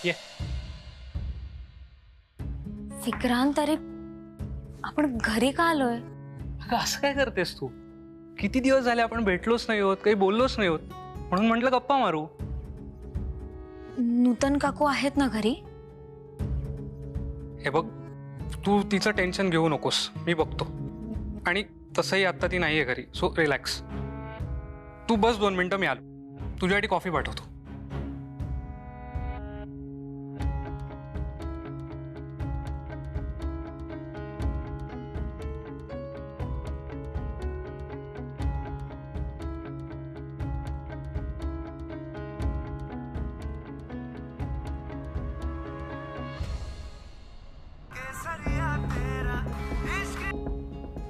ये. विक्रांत, अरे आपण घरी का आलोय? अगं असं काय करतेस तू? किती दिवस झाले आपण भेटलोच नाही होत, काही बोललोच नाही होत, म्हणून म्हटलं गप्पा मारू. नूतन काकू आहेत ना घरी? हे बघ, तू तिचं टेन्शन घेऊ नकोस, मी बघतो. आणि तसंही आता ती नाहीये घरी, सो रिलॅक्स. तू बस 2 मिनिटं, मी आलो. तुझ्यासाठी कॉफी पाठवतो.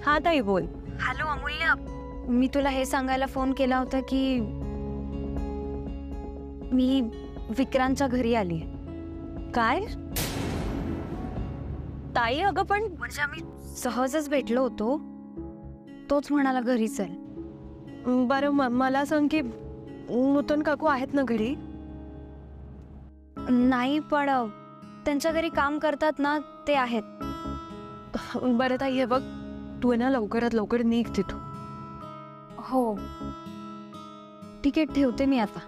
हाँ ताई बोल. हॅलो अमूल्य, मी तुला हे सांगायला फोन केला होता की मी विक्रांतच्या घरी आली. काय ताई? अगं पण म्हणजे आम्ही सहजच भेटलो होतो, तोच म्हणाला घरी चल. बरं मला सांग की नूतन काकू आहेत ना घरी? नाही, पण त्यांच्या घरी काम करतात ना, ते आहेत. बरं ताई, हे बघ, तू आहे ना लवकरात लवकर निघ तिथून. हो ठीक आहे, ठेवते मी आता.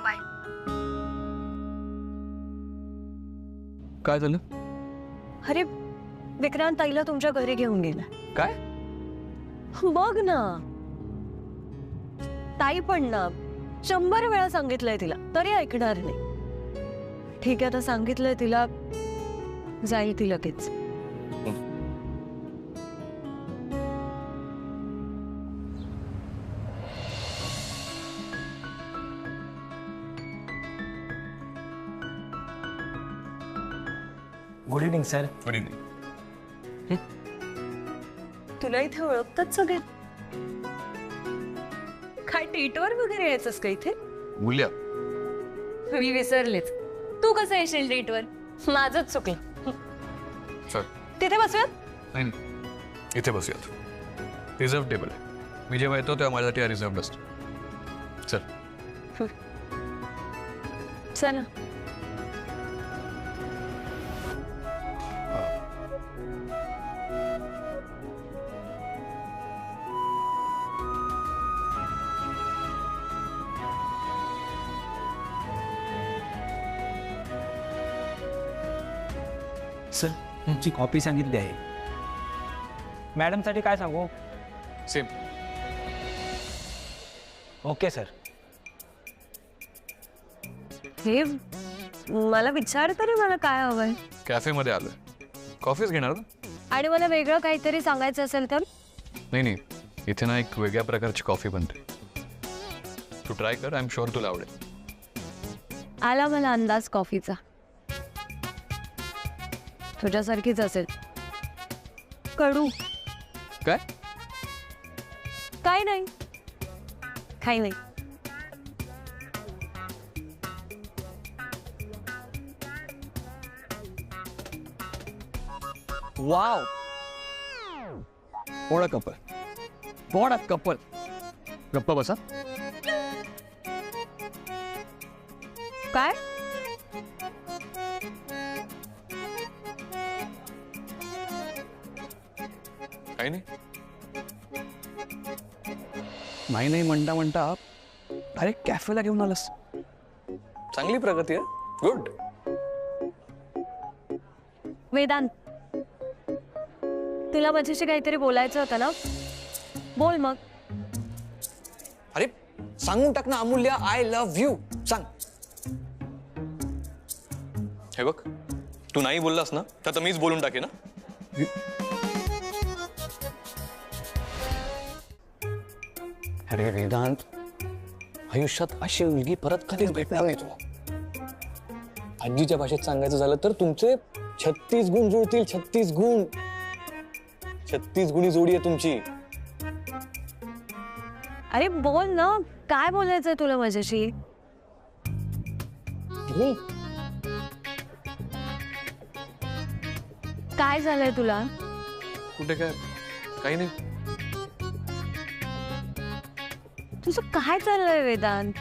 बाय. काय झालं? अरे विक्रांत ताईला तुमच्या घरी घेऊन गेला. काय? बघ ना, ताई पण ना 100 वेळा सांगितलंय तिला, तरी ऐकणार नाही. ठीक आहे, आता सांगितलंय तिला, जाईल ती लगेच. Good evening sir. Good evening. तुला इथे ओळखतात सगळे? काय टीटवर वगैरे यायचंस का इथे? मूल्य, मी विसरलेच. तू कसं येशील डेटवर? माझंच चुकलं. सर तिथे बसूयात? नाही, इथे बसूयात. रिझर्व टेबल आहे. मी जेव्हा येतो तेव्हा माझ्यासाठी रिझर्व असतो. चल. चला. सर तुमची कॉपी सांगितली आहे. मॅडमसाठी काय सांगू? सेम. Okay sir. हे मला विचार तरी, मला काय हवंय? कॅफेमध्ये आलोय. कॉफीच घेणार ना? आणि मला वेगळं काहीतरी सांगायचं असेल तर? नाही, इथे ना एक वेगळ्या प्रकारची कॉफी बनते. तू ट्राय कर, आय एम शुअर तुला आवडेल. आला मला अंदाज कॉफीचा. तुझ्यासारखीच असेल. कडू. काय? काय नाही, काही नाही. Wow, what a couple, what a couple. गप्पा बसा. काय? काही नाही. नाही म्हणता डायरेक्ट कॅफेला घेऊन आलास. चांगली प्रगती आहे. गुड. वेदांत, तुला माझ्याशी काहीतरी बोलायचं होतं ना? बोल मग. अरे सांगून टाक ना अमूल्य, आय लव्ह यू. सांग. हे बघ, तू नाही बोललास ना तर मीच बोलून टाके ना. अरे वेदांत, आयुष्यात अशी मुलगी परत कधीच भेटणार नाही. तू आजीच्या भाषेत सांगायचं झालं तर तुमचे 36 गुण जुळतील. 36 गुण. 36 गुणी जोडी आहे तुमची. अरे बोल ना, काय बोलायचंय तुला माझ्याशी? काय झालंय तुला? कुठे काय? काही नाही. तुझं काय चाललंय वेदांत?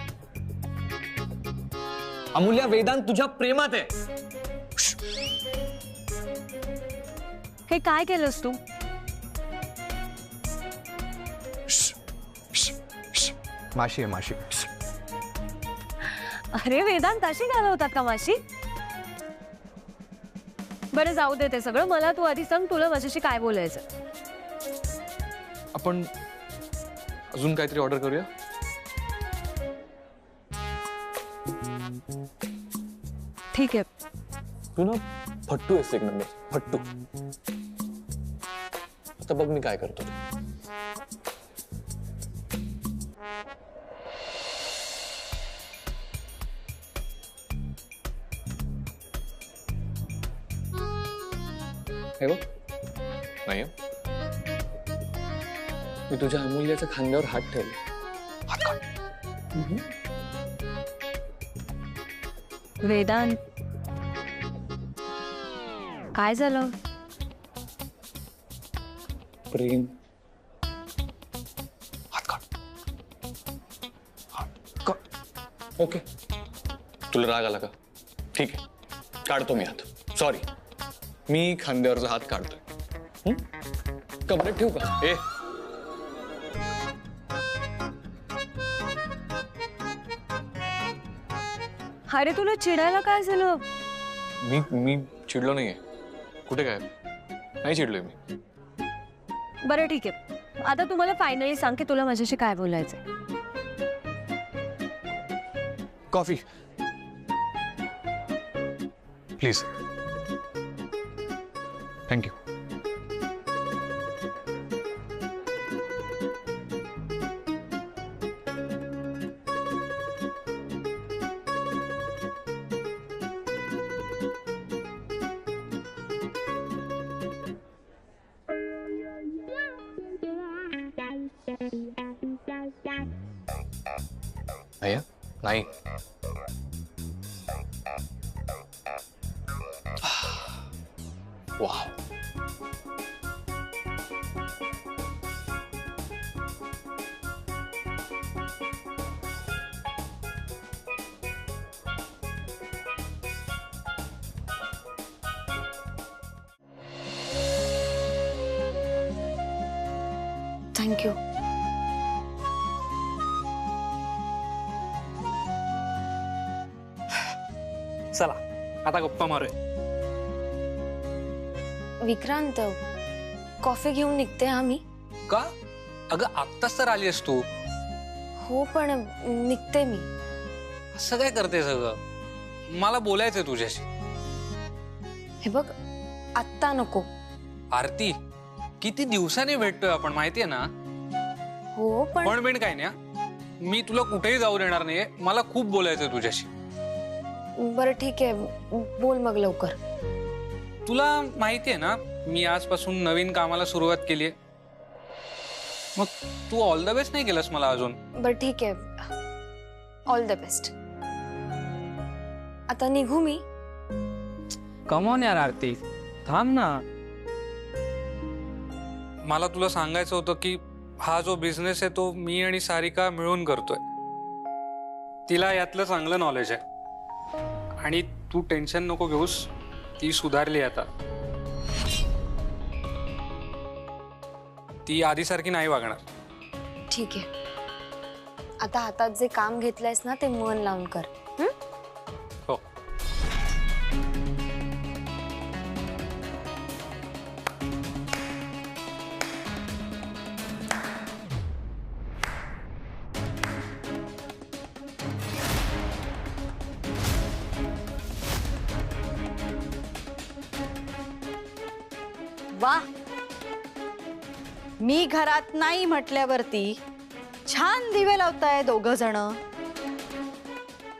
अमूल्य, वेदांत तुझ्या प्रेमात आहे. हे काय केलंस तू? माशी आहे माशी. अरे वेदांत, अशी घालवतात का माशी? बरं जाऊ दे ते सगळं. मला तू आधी सांग, तुला माझ्याशी काय बोलायचं? आपण अजून काहीतरी ऑर्डर करूया. ठीक आहे. तू ना फट्टू आहेस एक नंबर, फट्टू. आता बघ मी काय करतो ते. हे बघ, नाही हं. मी तुझ्या अमूल्याच्या खांद्यावर हात ठेवले. हात काढ. वेदांत, काय झालं? प्रेम. हात काढ. हात काढ. ओके, तुला राग आला का? ठीक आहे, काढतो मी हात. सॉरी, मी खांद्यावरचा हात काढतोय. कपड्यात ठेवू का? ए, अरे तुला चिडायला काय झालं? मी चिडलो नाहीये. कुठे काय? नाही चिडलोय मी. बरं ठीक आहे. आता तुम्हाला फायनली सांग की तुला माझ्याशी काय बोलायचंय. Coffee please. थँक्यू. भैया नाही. वाह, थँक्यू. चला आता गप्पा मारूया. विक्रांत, कॉफी घेऊन निघते आम्ही. का? अगं आत्ताच तर आली आहेस तू. हो पण निघते मी. असं काय करते सगळं? मला बोलायचंय तुझ्याशी. हे बघ, आत्ता नको. आरती, किती दिवसांनी भेटतोय आपण, माहितीये ना. हो पण पण काय नाही, मी तुला कुठेही जाऊ देणार नाहीये. मला खूप बोलायचंय तुझ्याशी. बरं ठीक आहे, बोल मग लवकर. तुला माहितीये ना, मी आजपासून नवीन कामाला सुरुवात केलीये. मग तू ऑल द बेस्ट नाही केलंस मला अजून. बरं ठीक आहे, ऑल द बेस्ट. आता निघू मी. कमॉन यार आरती, थांब ना. मला तुला सांगायचं होतं की हा जो बिझनेस आहे तो मी आणि सारिका मिळून करतोय. तिला यातलं चांगलं नॉलेज आहे आणि तू टेन्शन नको घेऊस. ती सुधारली आता. ती आधीसारखी नाही वागणार. ठीक आहे, आता हातात जे काम घेतलंयस ना ते मन लावून कर. हो. वा, मी घरात नाही म्हटल्यावरती छान दिवे लावताय दोघं जण.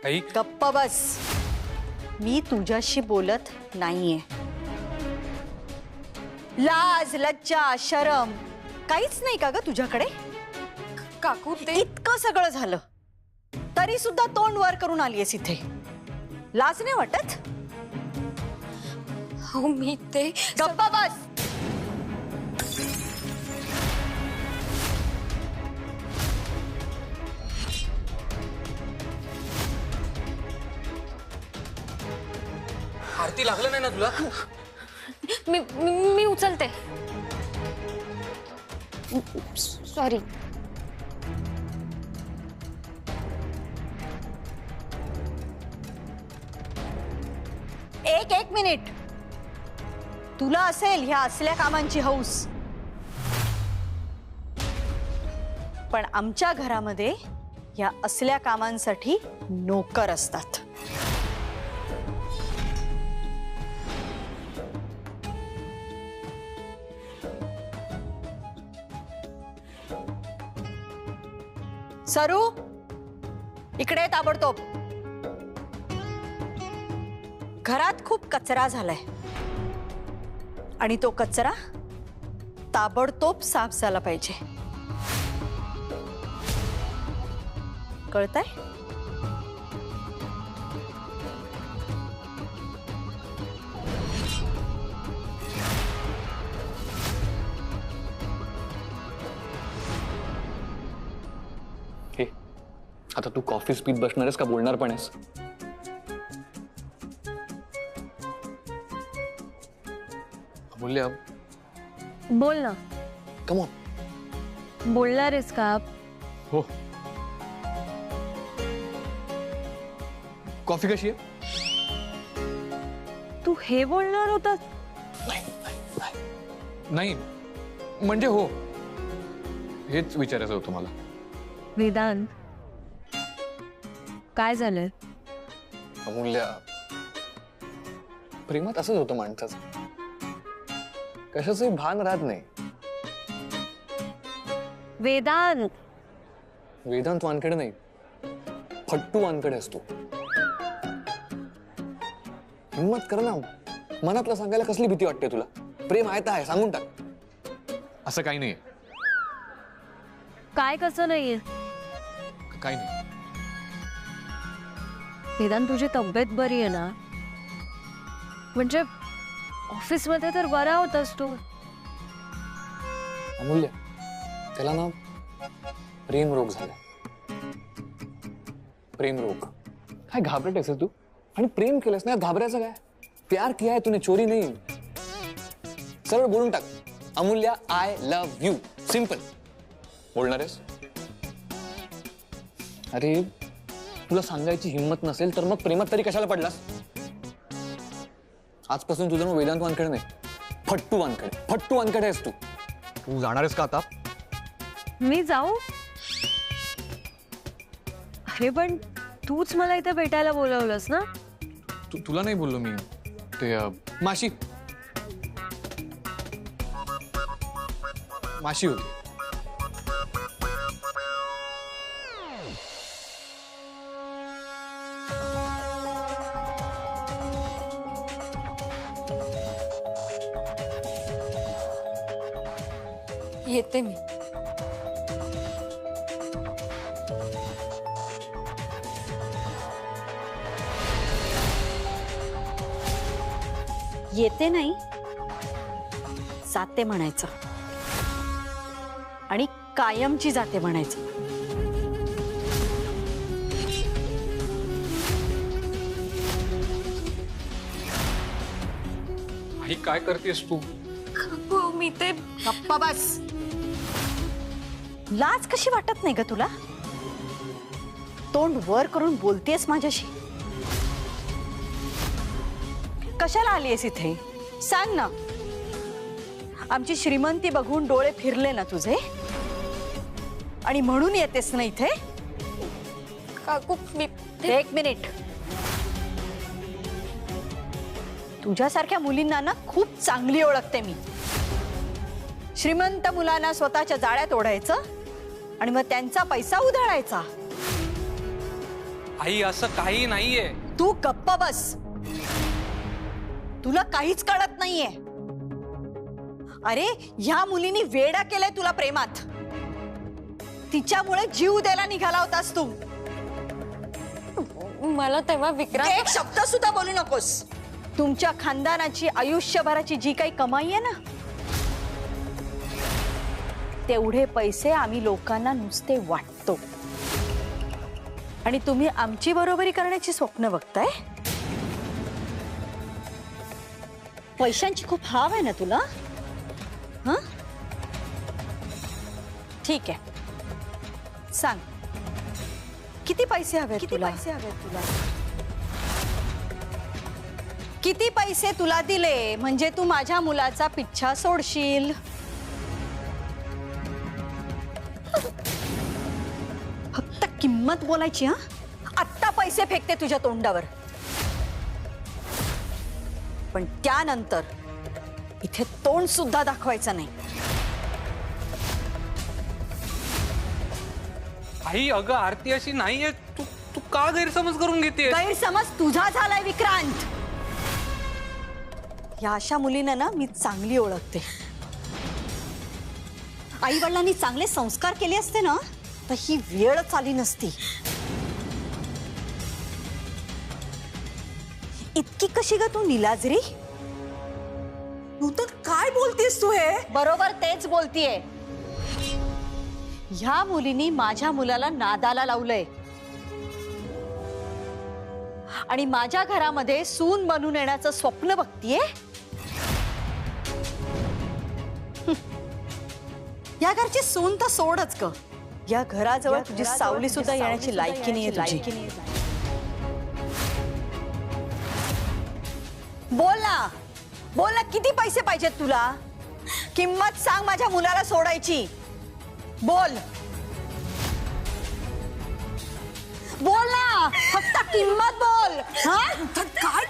ऐक, गप्प बस, मी तुझ्याशी बोलत नाहीये. लाज लज्जा शरम काहीच नाही का ग तुझ्याकडे? काकू ते इतकं सगळं झालं तरी सुद्धा तोंड वर करून आलीयस इथे. लाज नाही वाटत? हो मी ते गप्प बस. आरती लागलं नाही ना तुला? मी उचलते. सॉरी. एक मिनिट. तुला असेल ह्या असल्या कामांची हौस, पण आमच्या घरामध्ये या असल्या कामांसाठी नोकर असतात. सरू, इकडे ताबडतोब. घरात खूप कचरा झालाय आणि तो कचरा ताबडतोब साफ झाला पाहिजे. कळतंय? हे आता तू कॉफी पीत बसणार आहेस का बोलणार पण आहेस? अमूल्य, बोल ना. Come on. बोलणार आहेस का? हो. कॉफी कशी आहे? तू हे बोलणार होतास? नाही म्हणजे हो, हेच विचारायचं होतं मला. वेदांत, काय झालंय? अमूल्य, प्रेमात असंच होतं माणसाचं, कशाचंही भान राहत नाही. वेदांत, वेदांत वानकडे नाही, फट्टू वानकडे असतो. हिम्मत कर ना, मनातलं सांगायला कसली भीती वाटते तुला? प्रेम आहे तर आहे, सांगून टाक. असं काही नाही, काय कसं नाहीये? काही नाही. वेदांत, तुझी तब्येत बरी आहे ना? म्हणजे ऑफिसमध्ये तर बरा होतास तू. अमूल्य, त्याला ना प्रेम रोग झाला. प्रेम रोग. काय घाबरतेस तू? आणि प्रेम केलंस ना, घाबरायचं काय? प्यार किया है तूने, चोरी नहीं. सरळ बोलून टाक, अमूल्य आय लव्ह यू. सिंपल. बोलणार आहेस? अरे तुला सांगायची हिंमत नसेल तर मग प्रेमात तरी कशाला पडलास? आजपासून तुझं मग वेदांत वानकडे नाही, फट्टू वानकडे. फट्टू वानकडे आहेस तू. तू जाणार आहेस का आता? मी जाऊ? अरे पण तूच मला इथे भेटायला बोलवलंस ना? तुला नाही बोललो मी. ते माशी माशी होती. येते मी. येते नाही, जाते म्हणायचं. आणि कायमची जाते म्हणायचं. आई, काय करतेस तू? मी ते गप्पा बस. लाज कशी वाटत नाही ग तुला? तोंड वर करून बोलतेस माझ्याशी. कशाला आलीयस इथे? सांग ना. आमची श्रीमंती बघून डोळे फिरले ना तुझे, आणि म्हणून येतेस ना इथे? काकू, मी एक मिनिट. तुझ्यासारख्या मुलींना ना खूप चांगली ओळखते मी. श्रीमंत मुलांना स्वतःच्या जाळ्यात ओढायचं आणि मग त्यांचा पैसा उधळायचा. आई, असं काही नाहीये. तू गप्प बस. तुला काहीच कळत नाहीये. अरे ह्या मुलीने वेडा केलाय तुला प्रेमात. तिच्यामुळे जीव द्यायला निघाला होतास तू. मला तेव्हा विक्रांत. एक शब्द सुद्धा बोलू नकोस. तुमच्या खानदानाची आयुष्यभराची जी काही कमाई आहे ना, तेवढे पैसे आम्ही लोकांना नुसते वाटतो, आणि तुम्ही आमची बरोबरी करण्याची स्वप्न बघताय. पैशांची खूप हाव आहे ना तुला? हं? ठीक आहे, सांग किती पैसे हवेत तुला? किती पैसे तुला दिले म्हणजे तू माझ्या मुलाचा पिच्छा सोडशील? फक्त किंमत बोलायची. हा, आत्ता पैसे फेकते तुझ्या तोंडावर, पण त्यानंतर इथे तोंड सुद्धा दाखवायचं नाही. आई अगं आरती अशी नाहीये. तू तू का गैरसमज करून घेते? गैरसमज तुझा झालाय विक्रांत. या अशा मुलींना ना मी चांगली ओळखते. आई वडिलांनी चांगले संस्कार केले असते ना तर ही वेळच आली नसती. इतकी कशी ग तू निलाजरी? नूतन काय बोलतेस तू? हे बरोबर तेच बोलतीये. ह्या मुलीनी माझ्या मुलाला नादाला लावलंय आणि माझ्या घरामध्ये सून बनून येण्याचं स्वप्न बघतीये. या घरची सून तर सोडच ग, या घराजवळ तुझी सावली सुद्धा येण्याची लायकी नाहीये तुझी. बोल ना, बोल ना, किती पैसे पाहिजेत तुला? किंमत सांग माझ्या मुलाला सोडायची. बोल बोल ना, फक्त किंमत बोल. काय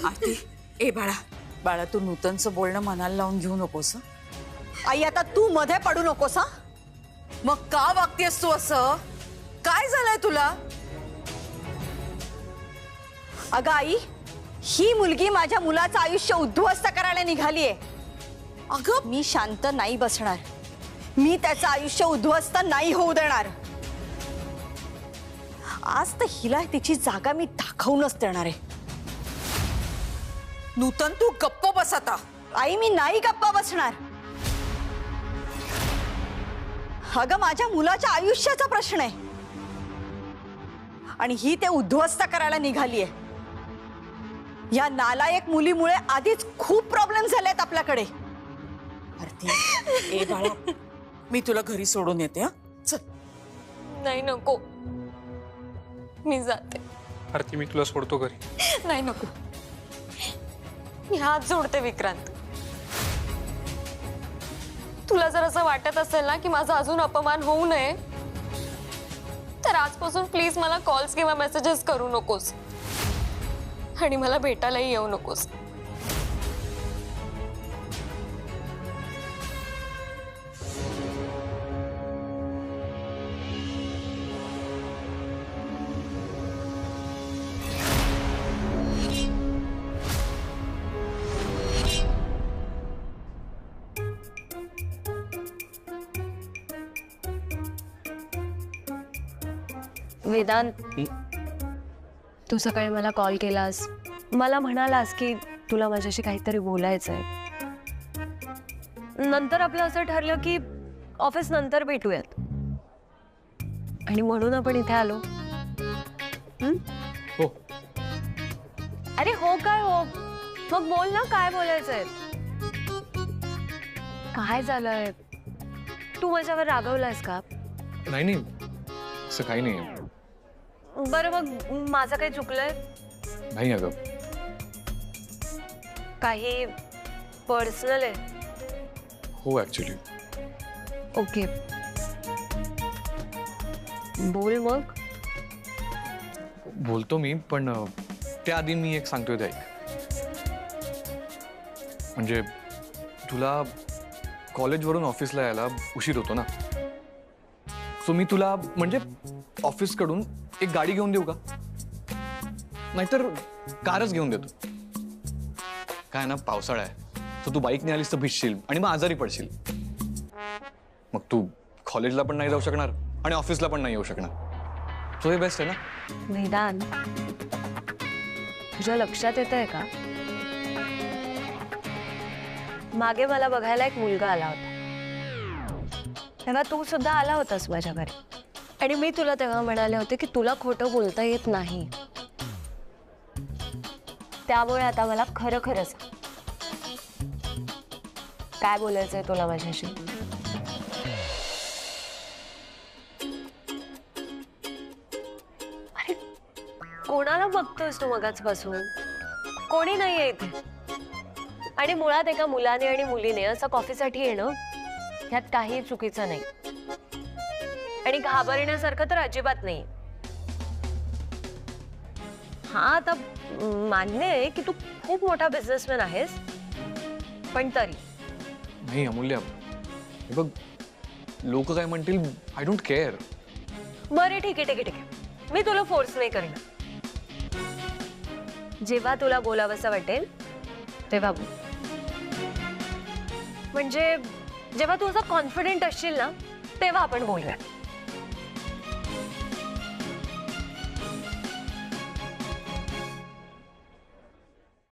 आरती? ए बाळा, बाळा तू नूतनचं बोलणं मनाला लावून घेऊ नकोस. हं? आई आता तू मध्ये पडू नकोस. हा, मग का वागतेस तू असं? काय झालंय तुला? अगं आई, ही मुलगी माझ्या मुलाचं आयुष्य उद्ध्वस्त करायला निघालीये. अगं मी शांत नाही बसणार. मी त्याचं आयुष्य उद्ध्वस्त नाही होऊ देणार. आज तर हिला तिची जागा मी दाखवूनच देणार आहे. नूतन तू गप्प बस आता. आई मी नाही गप्पा बसणार. अगं माझ्या मुलाच्या आयुष्याचा प्रश्न आहे आणि ही ते उद्ध्वस्त करायला निघालीये. या नालायक मुलीमुळे आधीच खूप प्रॉब्लेम झालेत आपल्याकडे. आरती ए बाळा, मी तुला घरी सोडून येते. हा चल. नाही नको, मी जाते. आरती मी तुला सोडतो घरी. नाही नको, मी हात जोडते विक्रांत. तुला जर असं वाटत असेल ना की माझा अजून अपमान होऊ नये तर आजपासून प्लीज मला कॉल्स किंवा मेसेजेस करू नकोस आणि मला भेटायलाही येऊ नकोस. वेदांत, तू सकाळी मला कॉल केलास, मला म्हणालास की तुला माझ्याशी काहीतरी बोलायचं आहे. नंतर आपलं असं ठरलं की ऑफिस नंतर भेटूयात आणि म्हणून आपण इथे आलो. हो. अरे हो काय हो, मग बोल ना, काय बोलायचंय? काय झालंय? तू माझ्यावर रागवलायस का? नाही नाही, असं काही नाही. बरं मग माझं काही चुकलंय? नाही अगं. काही पर्सनल आहे? हो ऍक्च्युली. ओके, बोल मग. बोलतो मी, पण त्याआधी मी एक सांगतोय ते ऐक. म्हणजे तुला कॉलेजवरून ऑफिसला यायला उशीर होतो ना, सो मी तुला म्हणजे ऑफिसकडून एक गाडी घेऊन देऊ का? नाहीतर कारच घेऊन देतो. काय ना, पावसाळा आहे, सो तू बाईकने आलीस तर भिजशील आणि मग आजारी पडशील. मग तू कॉलेजला पण नाही जाऊ शकणार आणि ऑफिसला पण नाही येऊ शकणार. सो हे बेस्ट आहे ना. वेदांत, तुझ्या लक्षात येत आहे का, मागे मला बघायला एक मुलगा आला होता, तेव्हा तू सुद्धा आला होतास माझ्या घरी आणि मी तुला तेव्हा म्हणाले होते की तुला खोटं बोलता येत नाही. त्यामुळे आता मला खरं खरं सांग, काय बोलायचंय तुला माझ्याशी? अरे कोणाला बघतोयस तू मगाचपासून? कोणी नाहीये इथे. आणि मुळात एका मुलाने आणि मुलीने असं कॉफीसाठी येणं ह्यात काही चुकीचं नाही आणि घाबरण्यासारखं तर अजिबात नाही. हा आता मान्य आहे की तू खूप मोठा बिझनेसमॅन आहेस, पण तरी नाही अमूल्य, हे बघ लोक काय म्हणतील आय डोंट केअर. बरे ठीक आहे ठीक आहे ठीक आहे, मी तुला फोर्स नाही करणार. जेव्हा तुला बोलावंसं वाटेल तेव्हा बोल. म्हणजे जेव्हा तू असं कॉन्फिडेंट असशील ना तेव्हा आपण बोलूया.